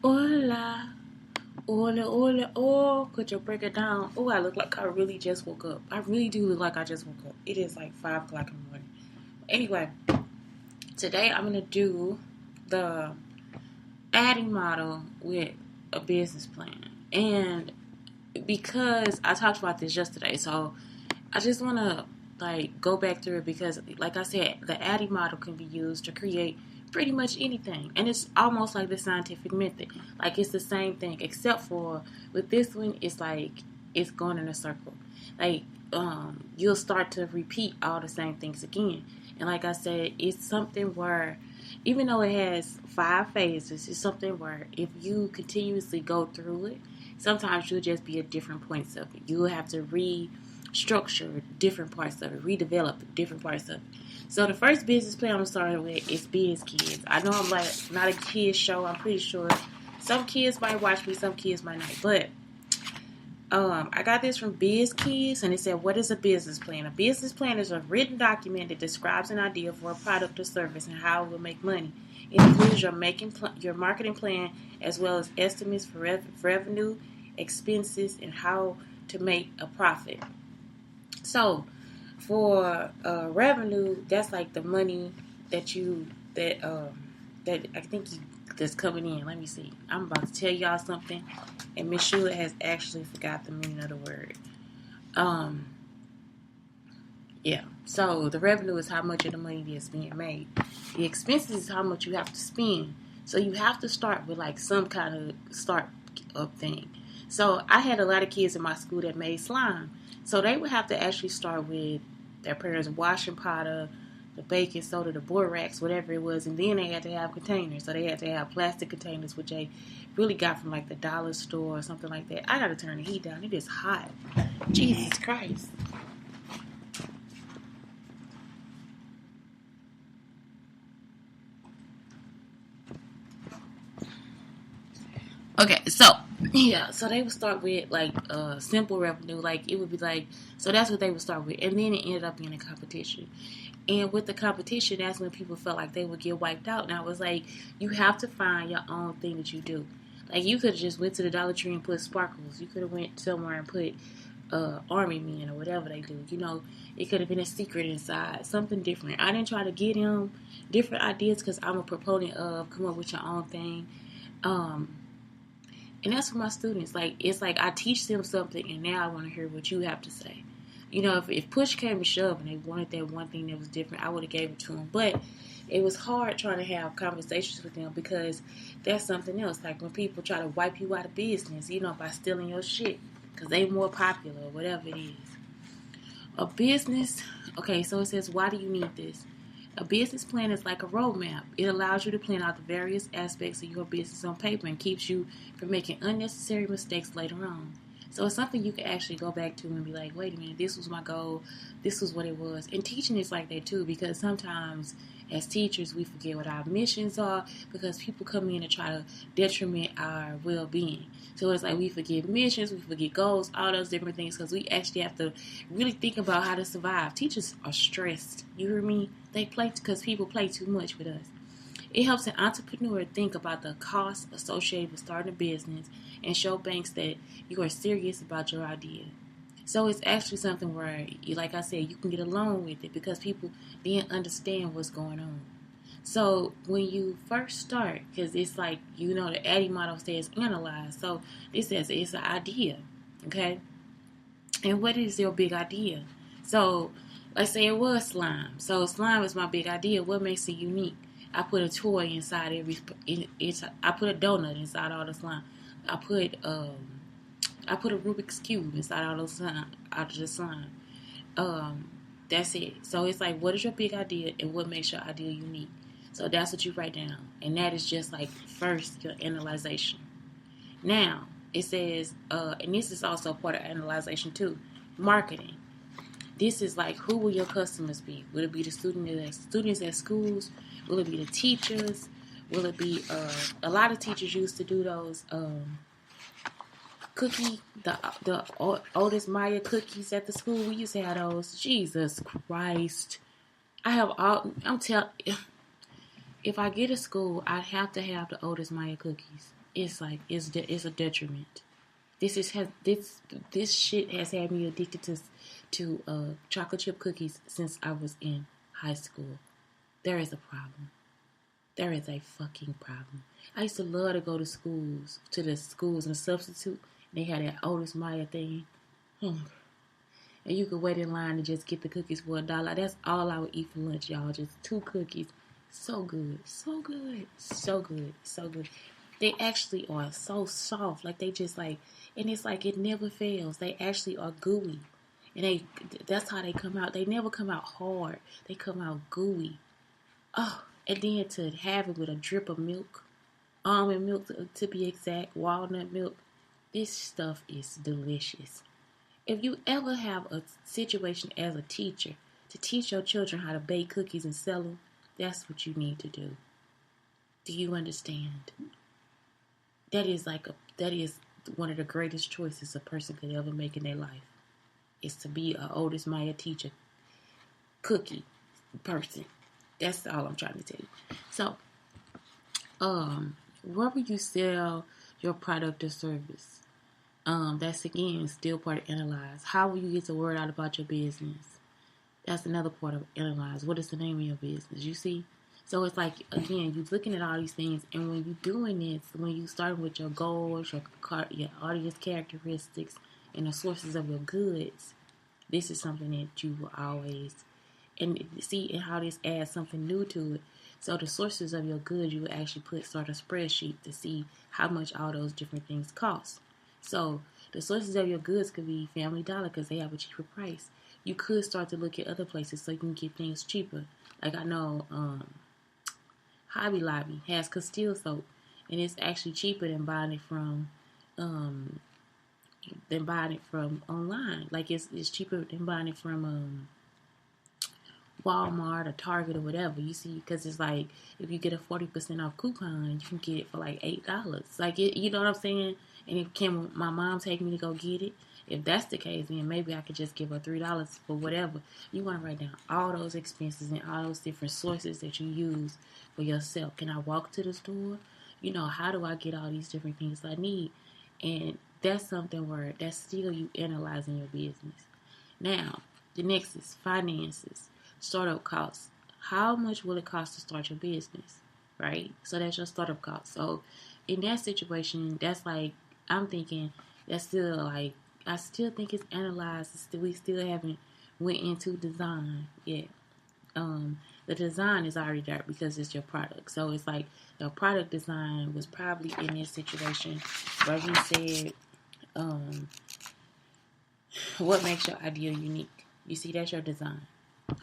Hola, hola, hola, oh, could you break it down? Oh, I look like I really just woke up. I really do look like I just woke up. It is like 5 o'clock in the morning. Anyway, today I'm going to do the ADDIE model with a business plan. And because I talked about this yesterday, so I just want to go back through it because, like I said, the ADDIE model can be used to create pretty much anything, and it's almost like the scientific method. Like it's the same thing, except for with this one, it's like it's going in a circle. Like you'll start to repeat all the same things again, and like I said, it's something where even though it has 5 phases, it's something where if you continuously go through it, sometimes you'll just be at different points of it. You'll have to restructure different parts of it, redevelop different parts of it. So the first business plan I'm starting with is Biz Kids. I know I'm like not a kids show. I'm pretty sure some kids might watch me, some kids might not. But I got this from Biz Kids, and it said, "What is a business plan? A business plan is a written document that describes an idea for a product or service and how it will make money. It includes your marketing plan as well as estimates for revenue, expenses, and how to make a profit." So for revenue, that's like the money that that I think that's coming in. Let me see. I'm about to tell y'all something, and Miss Shula has actually forgot the meaning of the word. Um, yeah. So the revenue is how much of the money that's being made. The expenses is how much you have to spend. So you have to start with like some kind of start up thing. So I had a lot of kids in my school that made slime. So they would have to actually start with their parents' washing powder, the baking soda, the borax, whatever it was, and then they had to have containers. So they had to have plastic containers, which they really got from like the dollar store or something like that. I gotta turn the heat down. It is hot. Jesus Christ. Okay, so yeah, so they would start with like simple revenue, like it would be like so that's what they would start with, and then it ended up being a competition. And with the competition, that's when people felt like they would get wiped out. And I was like, you have to find your own thing that you do. Like you could have just went to the Dollar Tree and put sparkles. You could have went somewhere and put army men or whatever they do. You know, it could have been a secret inside, something different. I didn't try to get him different ideas because I'm a proponent of come up with your own thing. Um, and that's for my students. Like it's like I teach them something, and now I want to hear what you have to say. You know, if push came to shove and they wanted that one thing that was different, I would have gave it to them. But it was hard trying to have conversations with them because that's something else. Like when people try to wipe you out of business, you know, by stealing your shit because they more popular or whatever it is. A business, okay, so it says, why do you need this? A business plan is like a roadmap. It allows you to plan out the various aspects of your business on paper and keeps you from making unnecessary mistakes later on. So it's something you can actually go back to and be like, wait a minute, this was my goal. This was what it was. And teaching is like that too because sometimes as teachers we forget what our missions are because people come in and try to detriment our well-being. So it's like we forget missions, we forget goals, all those different things because we actually have to really think about how to survive. Teachers are stressed. You hear me? They play because people play too much with us. It helps an entrepreneur think about the costs associated with starting a business and show banks that you are serious about your idea. So it's actually something where, like I said, you can get along with it because people didn't understand what's going on. So when you first start, because it's like, you know, the ADDIE model says analyze. So this says it's an idea, okay? And what is your big idea? So let's say it was slime. So slime is my big idea. What makes it unique? I put a toy inside I put a donut inside all the slime. I put I put a Rubik's cube inside all those slime out of the slime. Um, that's it. So it's like, what is your big idea and what makes your idea unique? So that's what you write down, and that is just like first your analyzation. Now it says, and this is also part of analyzation too, marketing. This is like, who will your customers be? Will it be the students at schools? Will it be the teachers? Will it be a lot of teachers used to do those cookie the oldest Maya cookies at the school. We used to have those. Jesus Christ! I have all. I'm tell. If I get a school, I have to have the oldest Maya cookies. it's like it's a detriment. This shit has had me addicted to chocolate chip cookies since I was in high school. There is a problem. There is a fucking problem. I used to love to go to the schools and substitute. And they had that Otis Meyer thing. And you could wait in line and just get the cookies for $1. That's all I would eat for lunch, y'all. Just 2 cookies. So good. So good. So good. So good. They actually are so soft. Like they just like, and it's like it never fails. They actually are gooey. And that's how they come out. They never come out hard. They come out gooey. Oh, and then to have it with a drip of milk, almond milk to be exact, walnut milk. This stuff is delicious. If you ever have a situation as a teacher to teach your children how to bake cookies and sell them, that's what you need to do. Do you understand? That is one of the greatest choices a person could ever make in their life. Is to be an Otis Meyer teacher, cookie person. That's all I'm trying to tell you. So, where will you sell your product or service? That's again still part of analyze. How will you get the word out about your business? That's another part of analyze. What is the name of your business? You see? So it's like, again, you're looking at all these things, and when you're doing this, when you start with your goals, your audience characteristics, and the sources of your goods, this is something that you will always, and see how this adds something new to it. So the sources of your goods, you will actually start a spreadsheet to see how much all those different things cost. So the sources of your goods could be Family Dollar because they have a cheaper price. You could start to look at other places so you can get things cheaper. Like I know Hobby Lobby has Castile soap, and it's actually cheaper than buying it from online. Like it's cheaper than buying it from Walmart or Target or whatever. You see, because it's like if you get a 40% off coupon, you can get it for like $8. Like you know what I'm saying? And if can my mom take me to go get it? If that's the case, then maybe I could just give her $3 for whatever. You want to write down all those expenses and all those different sources that you use for yourself. Can I walk to the store? You know, how do I get all these different things I need? And that's something where that's still you analyzing your business. Now, the next is finances, startup costs. How much will it cost to start your business, right? So that's your startup cost. So in that situation, that's like, I'm thinking that's still like, I still think it's analyzed. We still haven't went into design yet. The design is already there because it's your product. So it's like the product design was probably in this situation where we said, what makes your idea unique? You see, that's your design.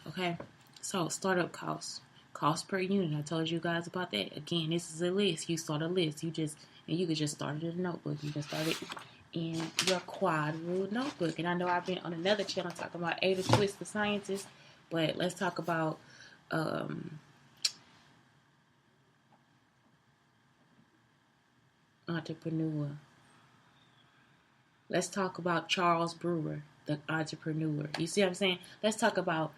Okay? So startup costs. Cost per unit. I told you guys about that. Again, this is a list. You start a list. You could just start it in a notebook. You can start it in your quad rule notebook. And I know I've been on another channel talking about Ada Twist the Scientist, but let's talk about entrepreneur. Let's talk about Charles Brewer, the entrepreneur. You see what I'm saying? Let's talk about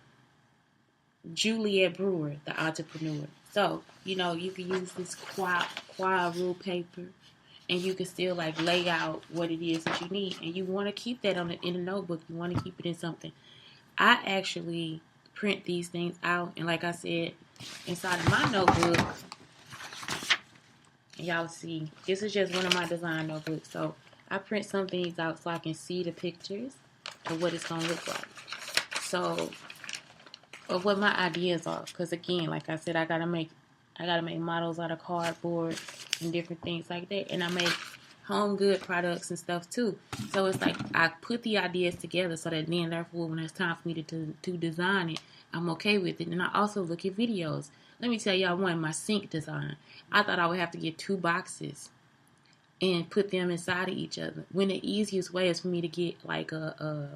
Juliet Brewer, the entrepreneur. So, you know, you can use this quad rule paper, and you can still like lay out what it is that you need. And you want to keep that in a notebook. You want to keep it in something. I actually print these things out, and like I said, inside of my notebook, y'all see, this is just one of my design notebooks. So I print some things out so I can see the pictures of what it's gonna look like. So, of what my ideas are, because again, like I said, I gotta make models out of cardboard and different things like that, and I make home good products and stuff too. So it's like I put the ideas together so that then, therefore, when it's time for me to design it, I'm okay with it. And I also look at videos. Let me tell y'all one, my sink design. I thought I would have to get 2 boxes and put them inside of each other, when the easiest way is for me to get like a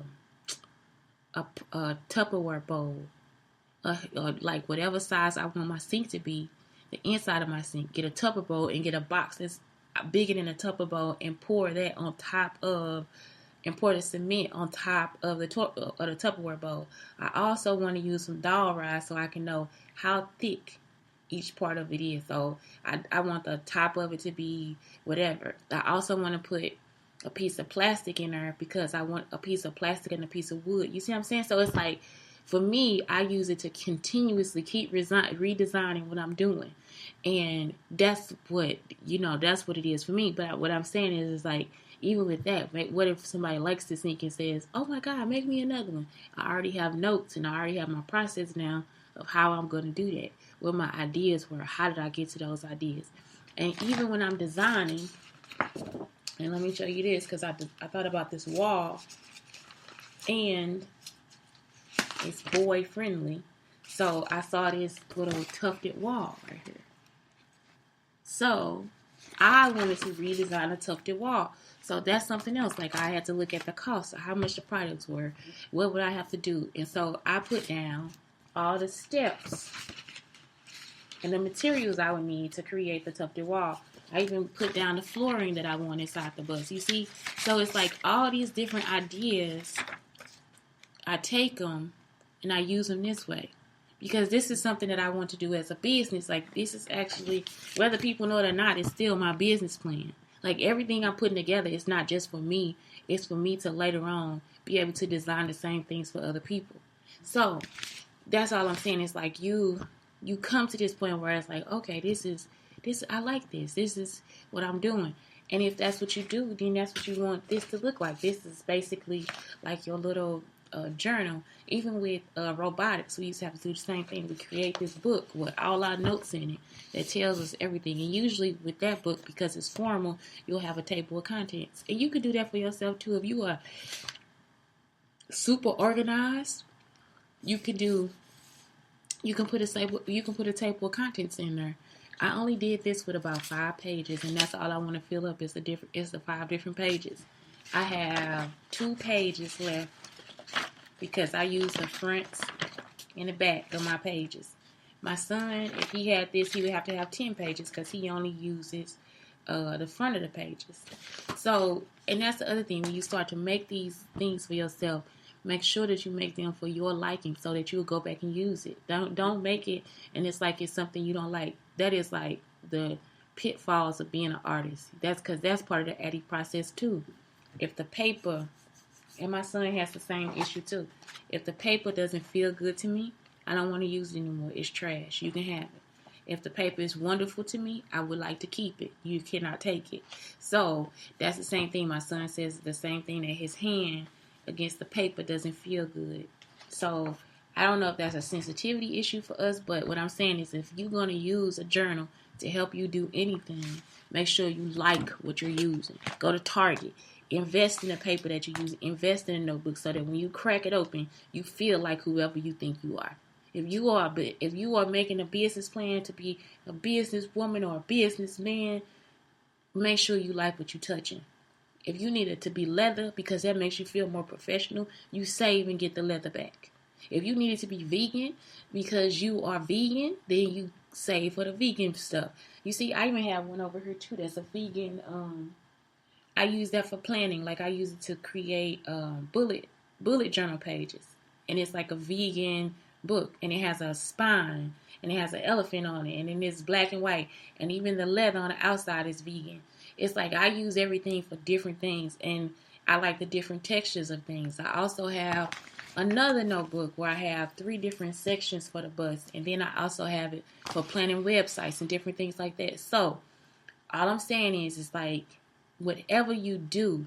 Tupperware bowl, or like whatever size I want my sink to be, the inside of my sink, get a Tupperware bowl and get a box that's bigger than a Tupperware bowl and pour that on top of, and pour the cement on top of the Tupperware bowl. I also want to use some doll rods so I can know how thick each part of it is. So I want the top of it to be whatever. I also want to put a piece of plastic in there because I want a piece of plastic and a piece of wood. You see what I'm saying? So it's like, for me, I use it to continuously keep redesigning what I'm doing. And that's what, that's what it is for me. But what I'm saying is like, even with that, what if somebody likes this sneak and says, oh my God, make me another one? I already have notes and I already have my process now of how I'm going to do that. What my ideas were. How did I get to those ideas? And even when I'm designing, and let me show you this because I thought about this wall and it's boy friendly. So I saw this little tufted wall right here. So I wanted to redesign a tufted wall. So that's something else. Like I had to look at the cost of how much the products were. What would I have to do? And so I put down all the steps and the materials I would need to create the tufted wall. I even put down the flooring that I want inside the bus. You see? So it's like all these different ideas, I take them and I use them this way. Because this is something that I want to do as a business. Like this is actually, whether people know it or not, it's still my business plan. Like everything I'm putting together is not just for me. It's for me to later on be able to design the same things for other people. So that's all I'm saying. It's like you come to this point where it's like, okay, this I like this. This is what I'm doing. And if that's what you do, then that's what you want this to look like. This is basically like your little journal. Even with robotics, we used to have to do the same thing. We create this book with all our notes in it that tells us everything. And usually with that book, because it's formal, you'll have a table of contents. And you could do that for yourself too. If you are super organized, you can put a table of contents in there. I only did this with about 5 pages, and that's all I want to fill up is the 5 different pages. I have 2 pages left because I use the front and the back of my pages. My son, if he had this, he would have to have 10 pages because he only uses the front of the pages. So, and that's the other thing. When you start to make these things for yourself, make sure that you make them for your liking so that you'll go back and use it. Don't make it and it's like it's something you don't like. That is like the pitfalls of being an artist. That's because that's part of the ADDIE process too. If the paper, and my son has the same issue too. If the paper doesn't feel good to me, I don't want to use it anymore. It's trash. You can have it. If the paper is wonderful to me, I would like to keep it. You cannot take it. So that's the same thing. My son says the same thing, that his hand against the paper doesn't feel good. So I don't know if that's a sensitivity issue for us, but what I'm saying is if you're going to use a journal to help you do anything, make sure you like what you're using. Go to Target. Invest in the paper that you use. Invest in a notebook so that when you crack it open, you feel like whoever you think you are. If you are making a business plan to be a businesswoman or a businessman, make sure you like what you're touching. If you need it to be leather because that makes you feel more professional, you save and get the leather back. If you need it to be vegan because you are vegan, then you save for the vegan stuff. You see, I even have one over here too that's a vegan. I use that for planning. Like I use it to create bullet journal pages. And it's like a vegan book. And it has a spine. And it has an elephant on it. And then it's black and white. And even the leather on the outside is vegan. It's like I use everything for different things. And I like the different textures of things. I also have another notebook where I have 3 different sections for the bus. And then I also have it for planning websites and different things like that. So all I'm saying is it's like whatever you do,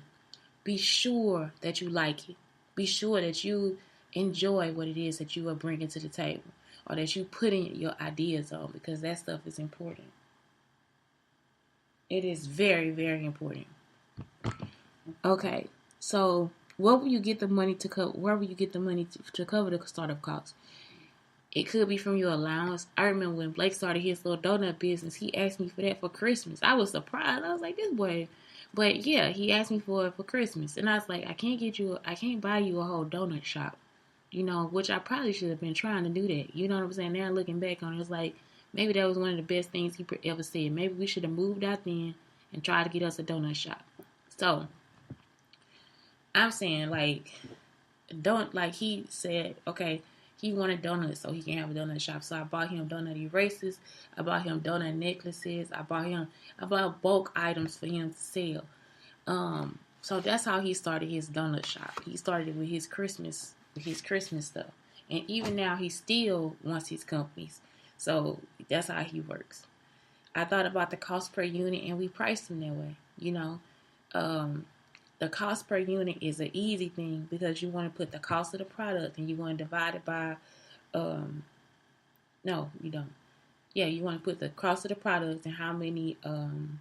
be sure that you like it. Be sure that you enjoy what it is that you are bringing to the table or that you put in your ideas on, because that stuff is important. It is very, very important. Okay, so where will you get the money to cover? Where will you get the money to cover the startup costs? It could be from your allowance. I remember when Blake started his little donut business, he asked me for that for Christmas. I was surprised. I was like, this boy. But yeah, he asked me for it for Christmas. And I was like, I can't buy you a whole donut shop. You know, which I probably should have been trying to do that. You know what I'm saying? Now looking back on it, it's like, maybe that was one of the best things he ever said. Maybe we should have moved out then and tried to get us a donut shop. So, I'm saying, like, he said, okay, He wanted donuts so he can have a donut shop. So I bought him donut erasers. I bought him donut necklaces. I bought bulk items for him to sell. So that's how he started his donut shop. He started with his Christmas stuff. And even now he still wants his companies. So that's how he works. I thought about the cost per unit and we priced them that way. The cost per unit is an easy thing because you want to put the cost of the product and you want to divide it by, no, you don't. Yeah, you want to put the cost of the product and how many, I'm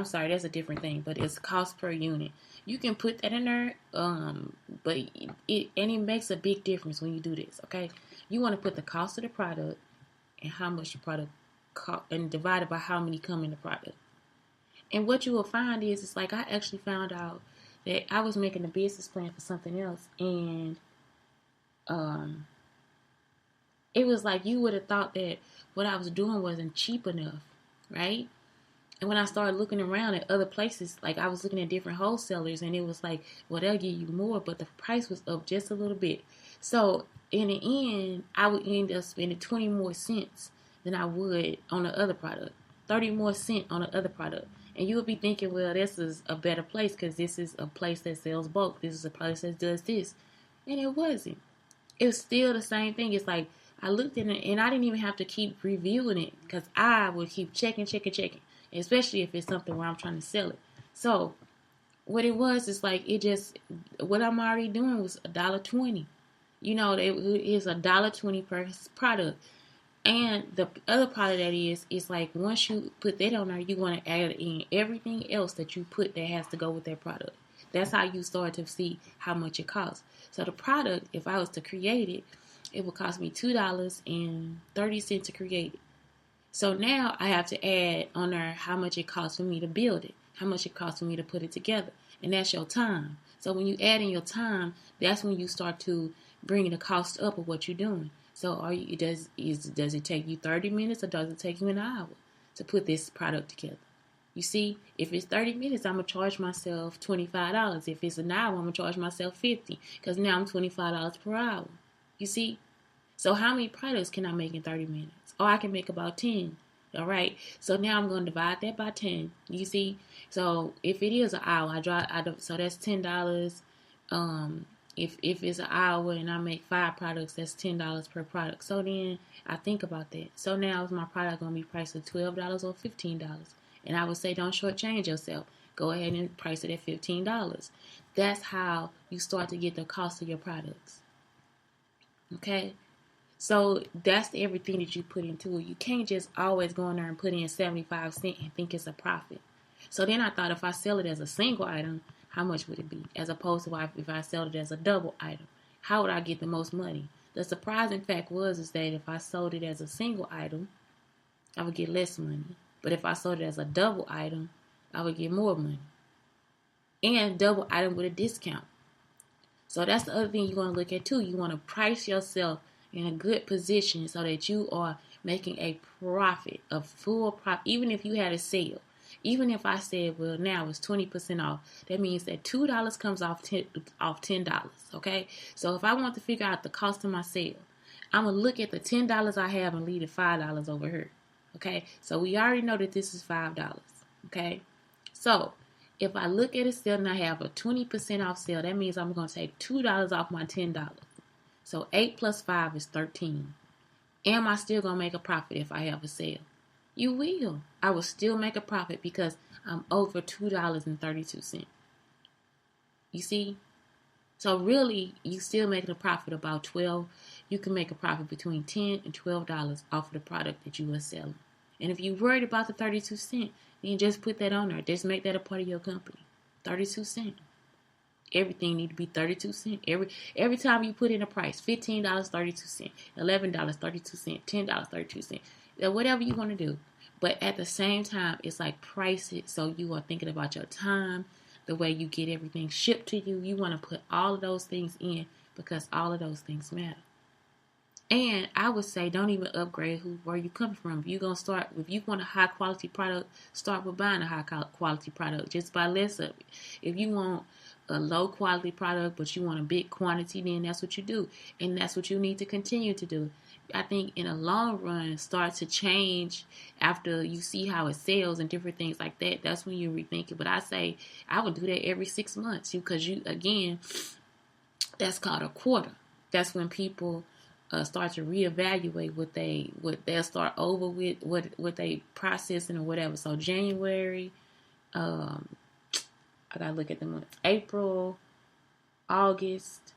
sorry, that's a different thing, but it's cost per unit. You can put that in there, but it makes a big difference when you do this, okay? You want to put the cost of the product and how much the product cost and divide it by how many come in the product. And what you will find is, it's like I actually found out that I was making a business plan for something else, and it was like you would have thought that what I was doing wasn't cheap enough, right? And when I started looking around at other places, like I was looking at different wholesalers, and it was like, well, they'll give you more, but the price was up just a little bit. So in the end, I would end up spending 20 more cents than I would on the other product, 30 more cents on the other product. And you would be thinking, well, this is a better place because this is a place that sells bulk. This is a place that does this. And it wasn't. It was still the same thing. It's like I looked at it and I didn't even have to keep reviewing it because I would keep checking. Especially if it's something where I'm trying to sell it. So what it was is like what I'm already doing was $1.20. It's $1.20 per product. And the other part of that is like once you put that on there, you want to add in everything else that you put that has to go with that product. That's how you start to see how much it costs. So the product, if I was to create it, it would cost me $2.30 to create it. So now I have to add on there how much it costs for me to build it, how much it costs for me to put it together. And that's your time. So when you add in your time, that's when you start to bring the cost up of what you're doing. So does it take you 30 minutes or does it take you an hour to put this product together? You see, if it's 30 minutes, I'm going to charge myself $25. If it's an hour, I'm going to charge myself $50 because now I'm $25 per hour. You see? So how many products can I make in 30 minutes? Oh, I can make about 10. All right. So now I'm going to divide that by 10. You see? So if it is an hour, so that's $10. If it's an hour and I make 5 products, that's $10 per product. So then I think about that. So now is my product going to be priced at $12 or $15? And I would say don't shortchange yourself. Go ahead and price it at $15. That's how you start to get the cost of your products. Okay? So that's everything that you put into it. You can't just always go in there and put in 75 cents and think it's a profit. So then I thought if I sell it as a single item, how much would it be? As opposed to if I sell it as a double item, how would I get the most money? The surprising fact is that if I sold it as a single item, I would get less money. But if I sold it as a double item, I would get more money. And double item with a discount. So that's the other thing you're going to look at too. You want to price yourself in a good position so that you are making a profit, a full profit, even if you had a sale. Even if I said, well, now it's 20% off, that means that $2 comes off $10, okay? So if I want to figure out the cost of my sale, I'm going to look at the $10 I have and leave the $5 over here, okay? So we already know that this is $5, okay? So if I look at a sale and I have a 20% off sale, that means I'm going to take $2 off my $10. So 8 plus 5 is 13. Am I still going to make a profit if I have a sale? You will. I will still make a profit because I'm over $2.32. You see? So really, you still making a profit about 12. You can make a profit between $10 and $12 off of the product that you are selling. And if you're worried about the 32 cents, then just put that on there. Just make that a part of your company. 32 cents. Everything need to be 32 cents. Every time you put in a price, $15, 32 cents, $11, 32 cents, $10, 32 cents. Whatever you want to do. But at the same time, it's like price it so you are thinking about your time, the way you get everything shipped to you. You want to put all of those things in because all of those things matter. And I would say don't even upgrade where you come from. If you want a high quality product, start with buying a high quality product. Just buy less of it. If you want a low quality product, but you want a big quantity, then that's what you do. And that's what you need to continue to do. I think in the long run, start to change after you see how it sells and different things like that. That's when you rethink it. But I say I would do that every 6 months, because again, that's called a quarter. That's when people start to reevaluate what they'll start over with, what they processing or whatever. So January, I gotta look at the months. April, August,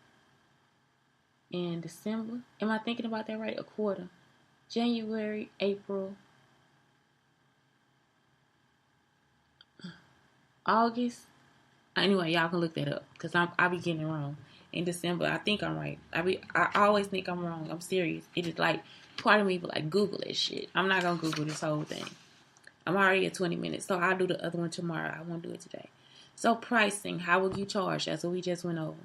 and December. Am I thinking about that right? A quarter. January, April, August. Anyway, y'all can look that up, because I be getting it wrong. In December, I think I'm right. I always think I'm wrong. I'm serious. It is like, part of me be like, Google this shit. I'm not gonna Google this whole thing. I'm already at 20 minutes, so I'll do the other one tomorrow. I won't do it today. So pricing, how will you charge? That's what we just went over.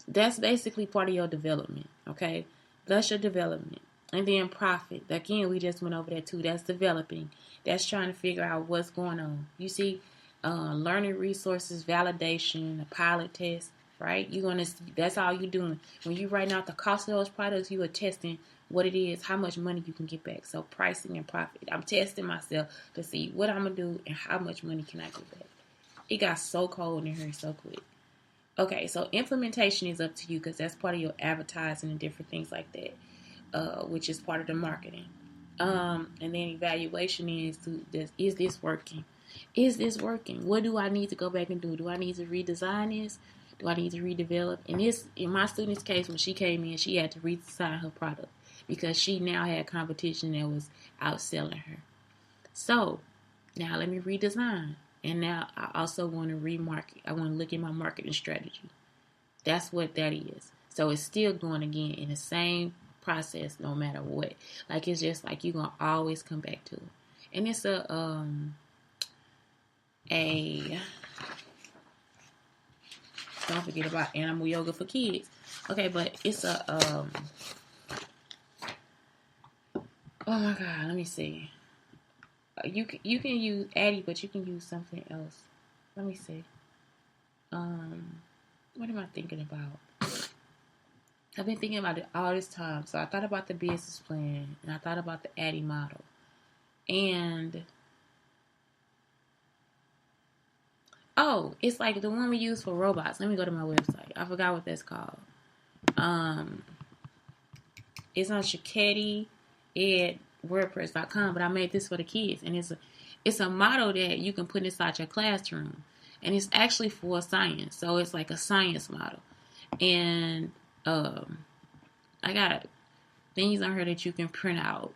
That's basically part of your development, okay? That's your development. And then profit. Again, we just went over that too. That's developing. That's trying to figure out what's going on. You see, learning resources, validation, a pilot test, right? That's all you're doing. When you're writing out the cost of those products, you are testing what it is, how much money you can get back. So pricing and profit. I'm testing myself to see what I'm going to do and how much money can I get back. It got so cold in here so quick. Okay, so implementation is up to you, because that's part of your advertising and different things like that, which is part of the marketing. And then evaluation is this working? Is this working? What do I need to go back and do? Do I need to redesign this? Do I need to redevelop? And this, in my student's case, when she came in, she had to redesign her product because she now had competition that was outselling her. So now let me redesign. And now I also want to remarket. I want to look at my marketing strategy. That's what that is. So it's still going again in the same process no matter what. Like, it's just like you're going to always come back to it. And it's don't forget about animal yoga for kids. Okay, but it's oh my God, let me see. You can use ADDIE, but you can use something else. Let me see. What am I thinking about? I've been thinking about it all this time. So I thought about the business plan, and I thought about the ADDIE model. And it's like the one we use for robots. Let me go to my website. I forgot what that's called. It's on Shaketi at WordPress.com, but I made this for the kids, and it's a model that you can put inside your classroom, and it's actually for science. So it's like a science model, and I got things on here that you can print out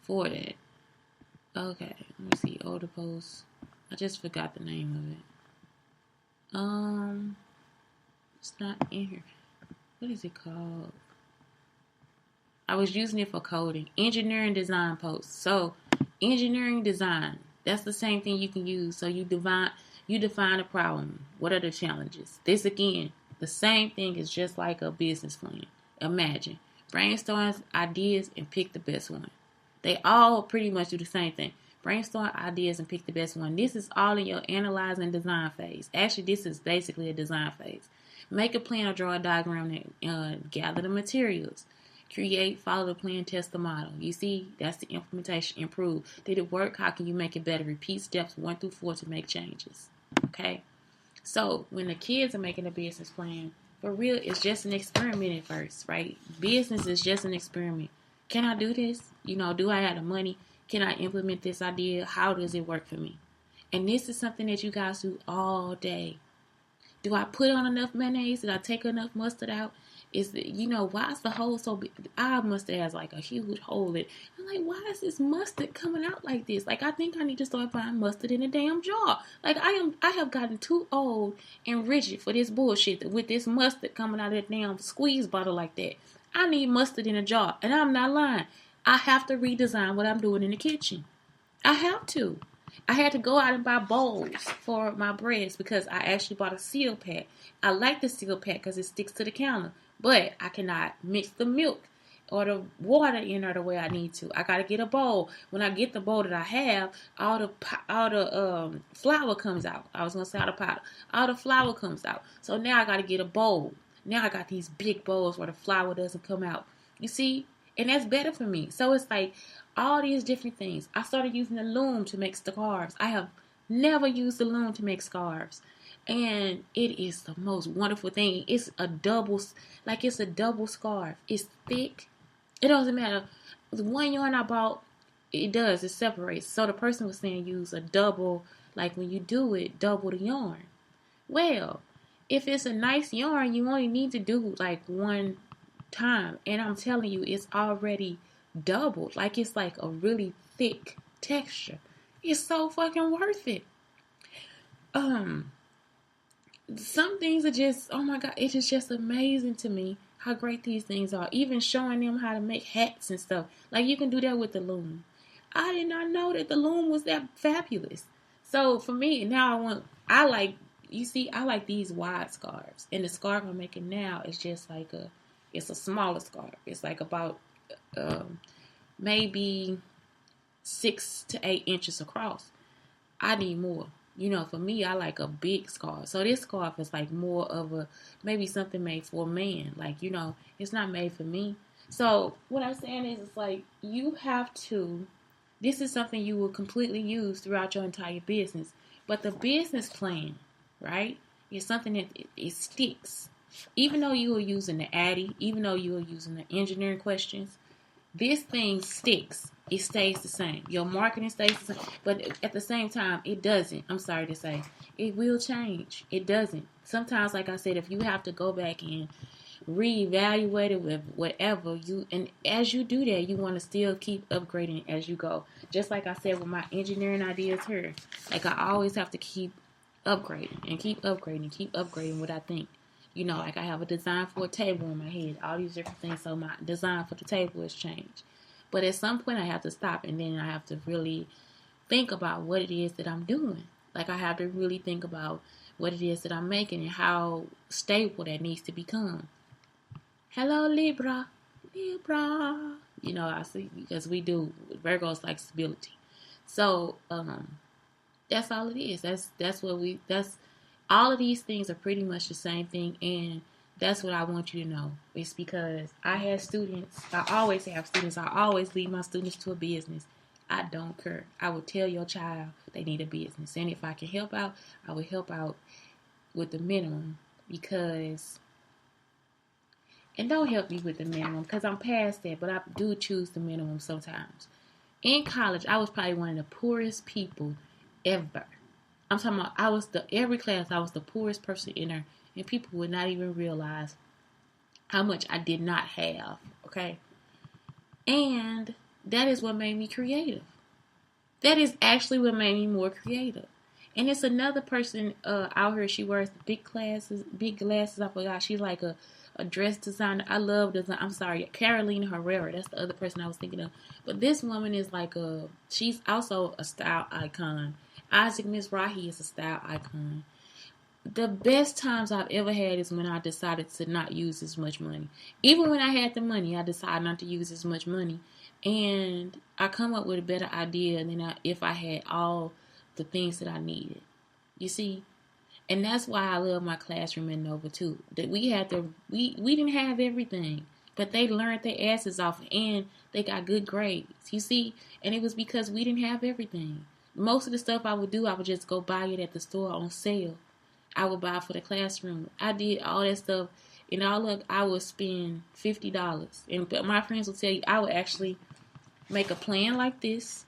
for that. Okay, let me see. Older posts. I just forgot the name of it. It's not in here. What is it called? I was using it for coding. Engineering design posts. So, engineering design. That's the same thing you can use. So you define a problem. What are the challenges? This again, the same thing is just like a business plan. Imagine. Brainstorm ideas and pick the best one. They all pretty much do the same thing. Brainstorm ideas and pick the best one. This is all in your analyze and design phase. Actually, this is basically a design phase. Make a plan or draw a diagram and gather the materials. Create, follow the plan, test the model. You see, that's the implementation. Improve. Did it work? How can you make it better? Repeat steps 1 through 4 to make changes. Okay? So, when the kids are making a business plan, for real, it's just an experiment at first, right? Business is just an experiment. Can I do this? Do I have the money? Can I implement this idea? How does it work for me? And this is something that you guys do all day. Do I put on enough mayonnaise? Did I take enough mustard out? Why is the hole so big? Our mustard has like a huge hole in it. I'm like, why is this mustard coming out like this? Like, I think I need to start buying mustard in a damn jar. Like, I have gotten too old and rigid for this bullshit with this mustard coming out of that damn squeeze bottle like that. I need mustard in a jar. And I'm not lying. I have to redesign what I'm doing in the kitchen. I have to. I had to go out and buy bowls for my breads because I actually bought a seal pack. I like the seal pack because it sticks to the counter, but I cannot mix the milk or the water in there the way I need to. I got to get a bowl. When I get the bowl that I have, all the flour comes out. I was going to say all the powder. All the flour comes out. So now I got to get a bowl. Now I got these big bowls where the flour doesn't come out. You see? And that's better for me. So it's like all these different things. I started using the loom to make scarves. I have never used the loom to make scarves. And it is the most wonderful thing. It's a double scarf. It's thick. It doesn't matter. The one yarn I bought, it separates. So the person was saying use a double, like when you do it, double the yarn. Well, if it's a nice yarn, you only need to do like one time. And I'm telling you, it's already doubled. Like it's like a really thick texture. It's so fucking worth it. Some things are just, oh my God, it is just amazing to me how great these things are. Even showing them how to make hats and stuff. Like you can do that with the loom. I did not know that the loom was that fabulous. So for me, now I like these wide scarves. And the scarf I'm making now is just like it's a smaller scarf. It's like about maybe 6 to 8 inches across. I need more. You know, for me, I like a big scarf. So this scarf is like more of maybe something made for a man. Like, you know, it's not made for me. So what I'm saying is, it's like you have to, this is something you will completely use throughout your entire business. But the business plan, right, is something that it sticks. Even though you are using the ADDIE, even though you are using the engineering questions, this thing sticks. It stays the same. Your marketing stays the same. But at the same time, it doesn't. I'm sorry to say. It will change. It doesn't. Sometimes, like I said, if you have to go back and reevaluate it with whatever, and as you do that, you want to still keep upgrading as you go. Just like I said with my engineering ideas here. Like I always have to keep upgrading and keep upgrading and keep upgrading what I think. You know, like I have a design for a table in my head. All these different things. So my design for the table has changed. But at some point I have to stop and then I have to really think about what it is that I'm doing. Like I have to really think about what it is that I'm making and how stable that needs to become. Hello, Libra. Libra. You know, I see, because we do. Virgos like stability. So, that's all it is. That's all of these things are pretty much the same thing, and that's what I want you to know. It's because I have students. I always have students. I always lead my students to a business. I don't care. I will tell your child they need a business. And if I can help out, I will help out with the minimum. And don't help me with the minimum because I'm past that. But I do choose the minimum sometimes. In college, I was probably one of the poorest people ever. I'm talking about every class I was the poorest person in there. And people would not even realize how much I did not have, okay? And that is what made me creative. That is actually what made me more creative. And it's another person out here. She wears big glasses. I forgot. She's like a dress designer. I love design. I'm sorry, Carolina Herrera. That's the other person I was thinking of. But this woman is she's also a style icon. Isaac Mizrahi is a style icon. The best times I've ever had is when I decided to not use as much money. Even when I had the money, I decided not to use as much money. And I come up with a better idea than if I had all the things that I needed. You see? And that's why I love my classroom in Nova too. That we didn't have everything. But they learned their asses off and they got good grades. You see? And it was because we didn't have everything. Most of the stuff I would do, I would just go buy it at the store on sale. I would buy for the classroom. I did all that stuff. And I would spend $50. And my friends will tell you, I would actually make a plan like this.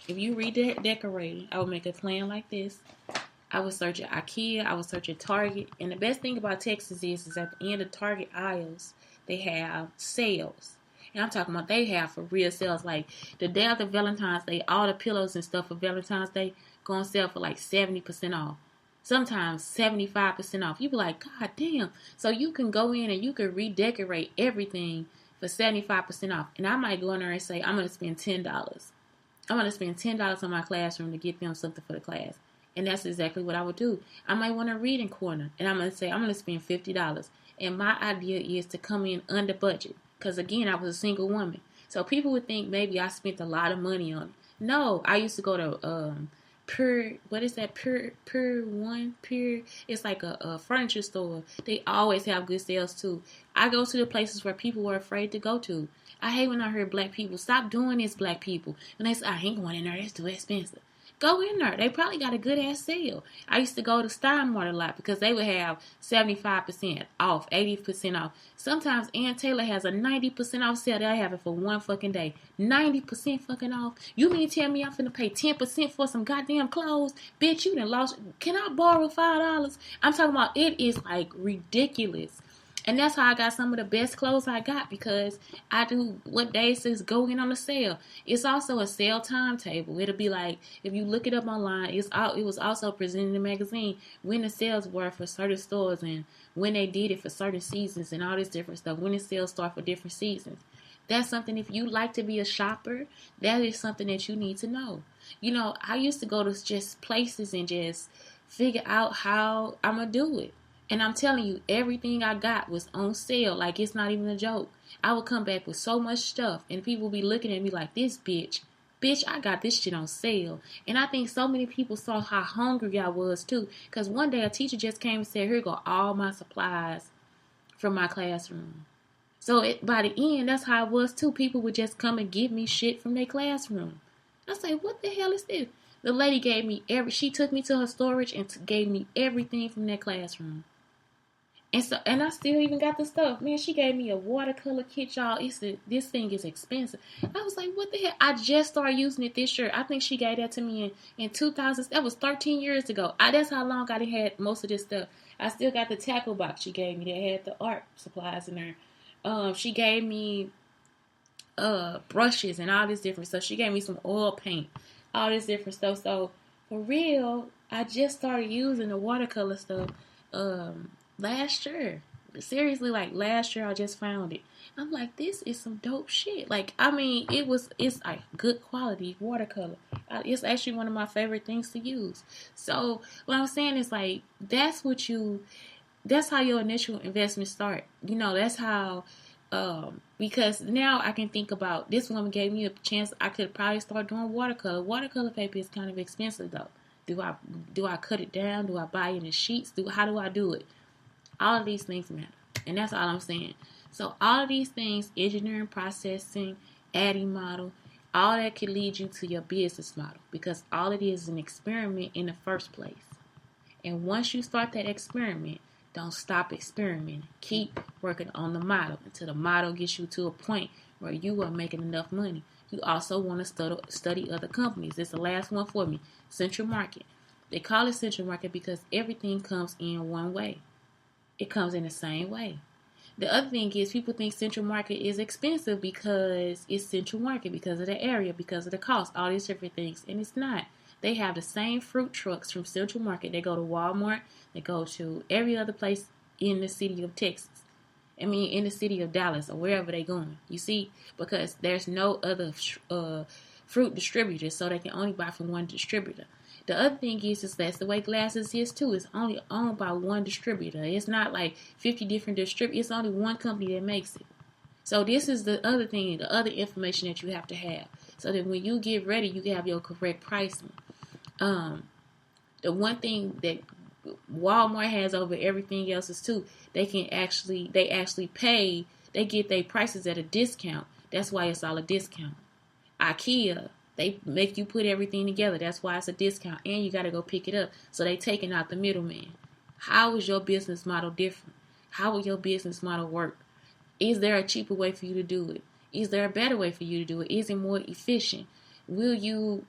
If you read decorating, I would make a plan like this. I would search at IKEA. I would search at Target. And the best thing about Texas is at the end of Target aisles, they have sales. And I'm talking about they have for real sales. Like the day after Valentine's Day, all the pillows and stuff for Valentine's Day go on sale for like 70% off. Sometimes 75% off. You be like, God damn. So you can go in and you can redecorate everything for 75% off. And I might go in there and say, I'm going to spend $10. I'm going to spend $10 on my classroom to get them something for the class. And that's exactly what I would do. I might want a reading corner. And I'm going to say, I'm going to spend $50. And my idea is to come in under budget. Because, again, I was a single woman. So people would think maybe I spent a lot of money on it. No, I used to go to what is that? Pure. It's like a furniture store. They always have good sales too. I go to the places where people were afraid to go to. I hate when I hear black people stop doing this. Black people, and they say I ain't going in there. It's too expensive. Go in there. They probably got a good ass sale. I used to go to Steinmart a lot because they would have 75% off, 80% off. Sometimes Ann Taylor has a 90% off sale. They'll have it for one fucking day. 90% fucking off. You mean tell me I'm finna pay 10% for some goddamn clothes? Bitch, you done lost. Can I borrow $5? I'm talking about it is like ridiculous. And that's how I got some of the best clothes I got because I do what days is going on a sale. It's also a sale timetable. It'll be like, if you look it up online, it was also presented in the magazine when the sales were for certain stores and when they did it for certain seasons and all this different stuff, when the sales start for different seasons. That's something, if you like to be a shopper, that is something that you need to know. You know, I used to go to just places and just figure out how I'm going to do it. And I'm telling you, everything I got was on sale. Like, it's not even a joke. I would come back with so much stuff. And people would be looking at me like, this bitch, I got this shit on sale. And I think so many people saw how hungry I was, too. Because one day a teacher just came and said, here go all my supplies from my classroom. So by the end, that's how it was, too. People would just come and give me shit from their classroom. I say, what the hell is this? The lady gave me she took me to her storage and gave me everything from that classroom. And I still even got the stuff. Man, she gave me a watercolor kit, y'all. This thing is expensive. I was like, what the hell? I just started using it this year. I think she gave that to me in 2000. That was 13 years ago. That's how long I had most of this stuff. I still got the tackle box she gave me that had the art supplies in there. She gave me brushes and all this different stuff. She gave me some oil paint, all this different stuff. So, for real, I just started using the watercolor stuff last year. Seriously, like last year I just found it. I'm like, this is some dope shit. Like, I mean, it's like good quality watercolor. It's actually one of my favorite things to use. So what I'm saying is like, that's how your initial investment start. You know, that's how, because now I can think about, this woman gave me a chance. I could probably start doing watercolor. Watercolor paper is kind of expensive though. Do I cut it down? Do I buy it in sheets? How do I do it? All of these things matter. And that's all I'm saying. So all of these things, engineering, processing, ADDIE model, all that can lead you to your business model. Because all it is an experiment in the first place. And once you start that experiment, don't stop experimenting. Keep working on the model until the model gets you to a point where you are making enough money. You also want to study other companies. This is the last one for me. Central market. They call it central market because everything comes in one way. It comes in the same way. The other thing is people think central market is expensive because it's central market, because of the area, because of the cost, all these different things. And it's not. They have the same fruit trucks from Central Market. They go to Walmart. They go to every other place in the city of Texas. I mean, in the city of Dallas or wherever they're going. You see, because there's no other fruit distributors, so they can only buy from one distributor. The other thing is that's the way glasses is too. It's only owned by one distributor. It's not like 50 different distributors. It's only one company that makes it. So this is the other thing, the other information that you have to have. So that when you get ready, you can have your correct pricing. The one thing that Walmart has over everything else is too, they get their prices at a discount. That's why it's all a discount. IKEA, they make you put everything together. That's why it's a discount. And you got to go pick it up. So they taking out the middleman. How is your business model different? How will your business model work? Is there a cheaper way for you to do it? Is there a better way for you to do it? Is it more efficient? Do you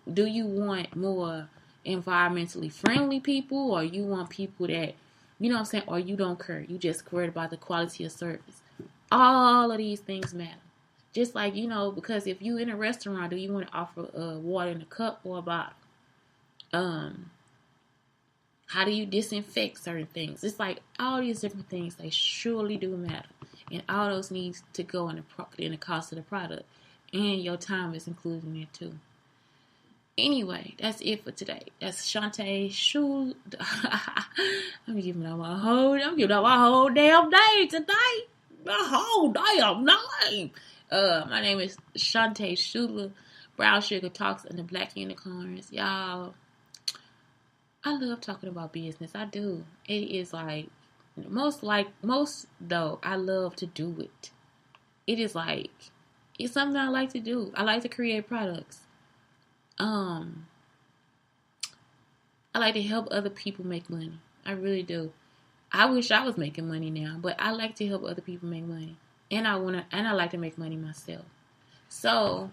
want more environmentally friendly people, or you want people that, you know what I'm saying, or you don't care? You just worried about the quality of service. All of these things matter. Just like, you know, because if you in a restaurant, do you want to offer water in a cup or a bottle? How do you disinfect certain things? It's like all these different things, they surely do matter. And all those needs to go in the cost of the product. And your time is included in it too. Anyway, that's it for today. That's Shantae Shul. I'm giving out my whole damn day today. my whole damn name. My name is Shantae Shula. Brown Sugar Talks and the Black Unicorns. Y'all, I love talking about business. I do. It is most though, I love to do it. It is it's something I like to do. I like to create products. I like to help other people make money. I really do. I wish I was making money now, but I like to help other people make money. And I like to make money myself. So,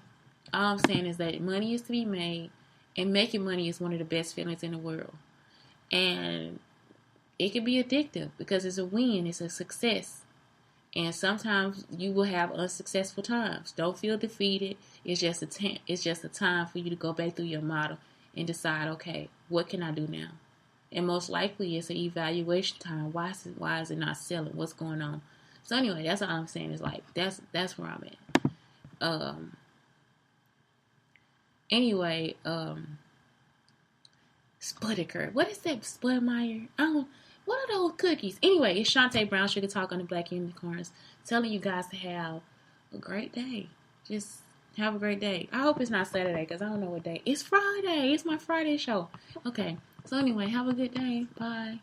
all I'm saying is that money is to be made, and making money is one of the best feelings in the world. And it can be addictive because it's a win, it's a success. And sometimes you will have unsuccessful times. Don't feel defeated. It's just a time for you to go back through your model and decide, okay, what can I do now? And most likely it's an evaluation time. Why is it not selling? What's going on? So anyway, that's all I'm saying is that's where I'm at. Anyway, Sputterker. What is that? Spudmeyer? What are those cookies? Anyway, it's Shantae Brown Sugar Talk on the Black Unicorns, telling you guys to have a great day. Just have a great day. I hope it's not Saturday because I don't know what day. It's Friday. It's my Friday show. Okay. So anyway, have a good day. Bye.